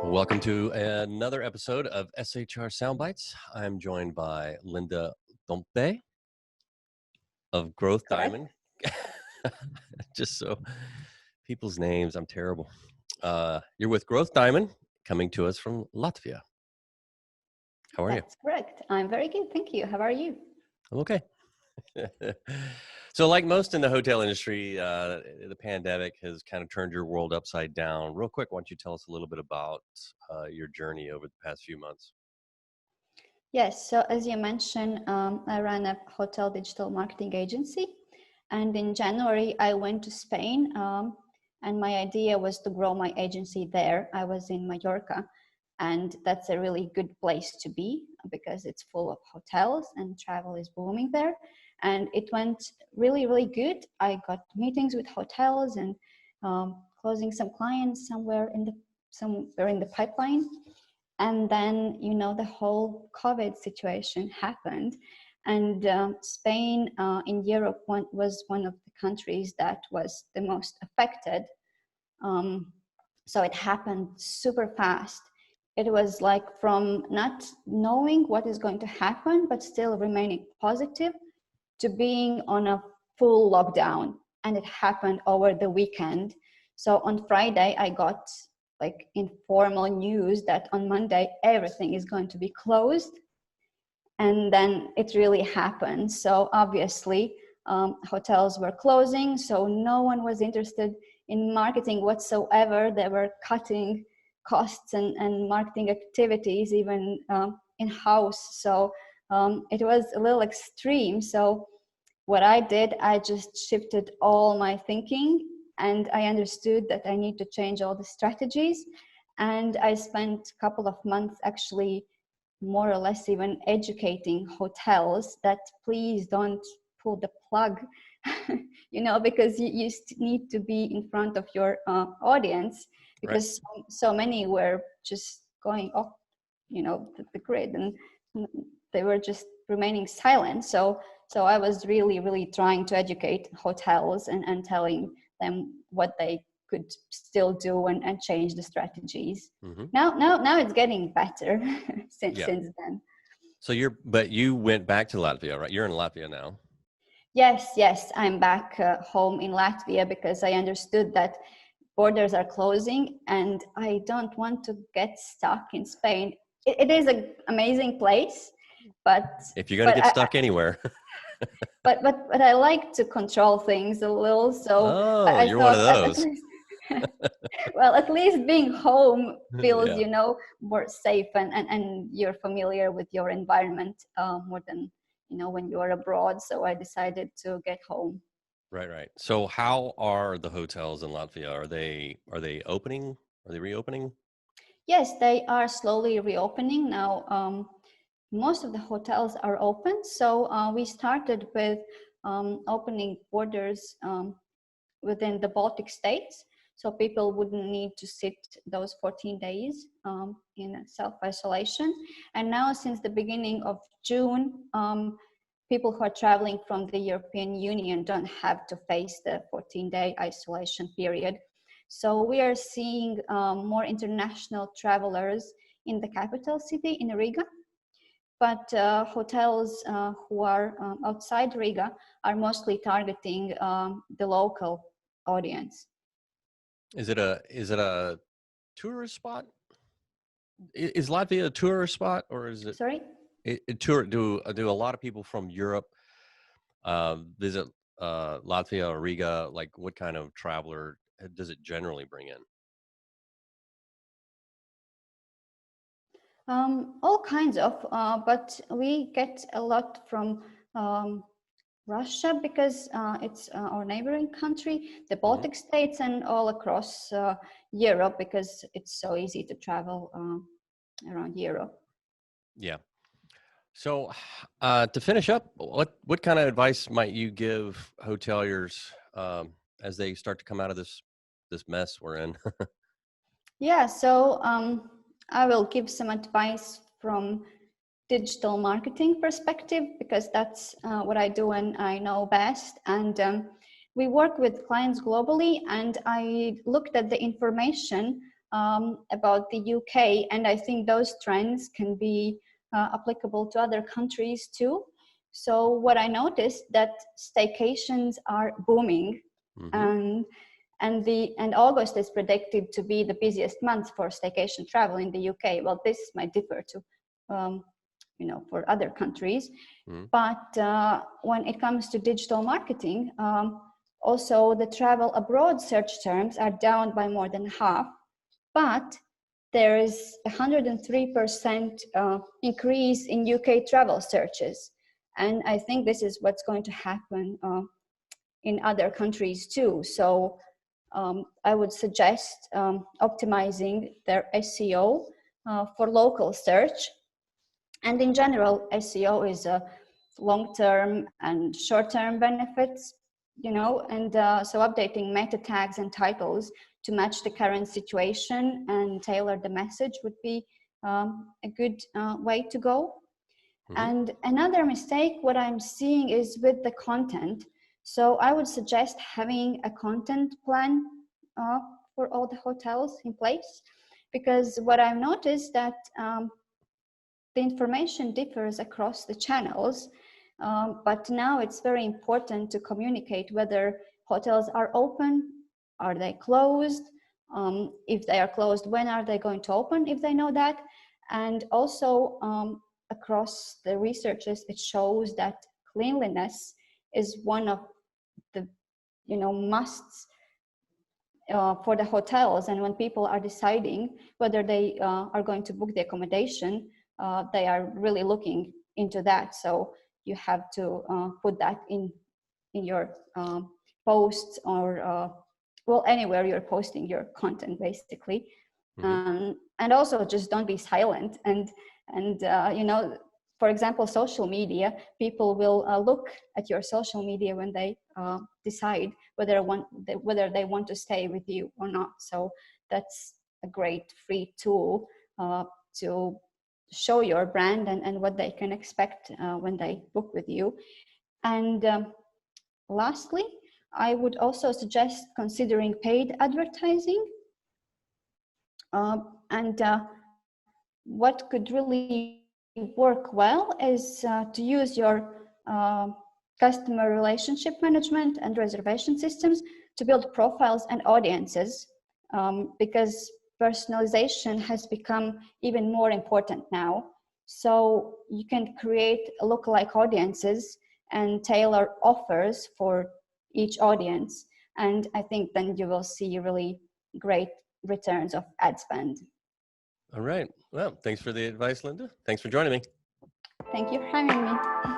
Welcome to another episode of SHR Soundbites. I'm joined by Linda Dumpe of Growth Correct. Diamond. Just so people's names, I'm terrible. You're with Growth Diamond, coming to us from Latvia. How are you? That's correct. I'm very good. Thank you. How are you? I'm okay. So like most in the hotel industry, the pandemic has kind of turned your world upside down. Real quick, why don't you tell us a little bit about your journey over the past few months? Yes. So as you mentioned, I run a hotel digital marketing agency. And in January, I went to Spain. And my idea was to grow my agency there. I was in Mallorca. And that's a really good place to be because it's full of hotels and travel is booming there. And it went really, really good. I got meetings with hotels and closing some clients somewhere in the pipeline. And then, the whole COVID situation happened. And Spain in Europe was one of the countries that was the most affected. So it happened super fast. It was like from not knowing what is going to happen, but still remaining positive, to being on a full lockdown. And it happened over the weekend. So on Friday, I got like informal news that on Monday, everything is going to be closed. And then it really happened. So obviously, hotels were closing. So no one was interested in marketing whatsoever. They were cutting costs and marketing activities, even in-house. So it was a little extreme. So what I did, I just shifted all my thinking, and I understood that I need to change all the strategies. And I spent a couple of months actually more or less even educating hotels that please don't pull the plug, because you need to be in front of your audience, because so many were just going off, the grid, and they were just remaining silent. So I was really, really trying to educate hotels and telling them what they could still do and change the strategies. Mm-hmm. Now it's getting better since then. So you went back to Latvia, right? You're in Latvia now. Yes, I'm back home in Latvia because I understood that borders are closing and I don't want to get stuck in Spain. It is an amazing place, but if you're going to get stuck anywhere. But I like to control things a little, so I you're thought one of those. well, at least being home feels, more safe, and you're familiar with your environment more than, when you're abroad. So I decided to get home. Right. So how are the hotels in Latvia? Are they opening? Are they reopening? Yes, they are slowly reopening now. Most of the hotels are open. So we started with opening borders within the Baltic states. So people wouldn't need to sit those 14 days in self-isolation. And now since the beginning of June, people who are traveling from the European Union don't have to face the 14-day isolation period. So we are seeing more international travelers in the capital city, in Riga. But hotels who are outside Riga are mostly targeting the local audience. Is it a tourist spot? Is Latvia a tourist spot, or is it? Sorry? Do a lot of people from Europe visit Latvia or Riga? Like, what kind of traveler does it generally bring in? All kinds of, but we get a lot from Russia because it's our neighboring country, the Baltic states, and all across Europe because it's so easy to travel around Europe. Yeah. So to finish up, what kind of advice might you give hoteliers as they start to come out of this mess we're in? Yeah, so I will give some advice from digital marketing perspective because that's what I do and I know best. And we work with clients globally, and I looked at the information about the UK, and I think those trends can be applicable to other countries too. So what I noticed that staycations are booming, Hmm. and August is predicted to be the busiest month for staycation travel in the UK. Well, this might differ to for other countries, Hmm. but when it comes to digital marketing, also the travel abroad search terms are down by more than half, but there is 103% increase in UK travel searches. And I think this is what's going to happen in other countries too. So I would suggest optimizing their SEO for local search. And in general, SEO is a long-term and short-term benefits, and so updating meta tags and titles to match the current situation and tailor the message would be a good way to go. Hmm. And another mistake, what I'm seeing is with the content. So I would suggest having a content plan uh, for all the hotels in place, because what I've noticed that the information differs across the channels, but now it's very important to communicate whether hotels are open, are they closed, if they are closed, when are they going to open, if they know that. And also across the researches, it shows that cleanliness is one of the musts for the hotels. And when people are deciding whether they are going to book the accommodation, they are really looking into that. So you have to put that in your posts, or well, anywhere you're posting your content, basically. Hmm. And also just don't be silent. And for example, social media, people will look at your social media when they decide whether they want to stay with you or not. So that's a great free tool to show your brand and what they can expect when they book with you. And lastly, I would also suggest considering paid advertising. And what could really work well is to use your customer relationship management and reservation systems to build profiles and audiences, because personalization has become even more important now. So you can create lookalike audiences and tailor offers for each audience. And I think then you will see really great returns of ad spend. All right. Well, thanks for the advice, Linda. Thanks for joining me. Thank you for having me.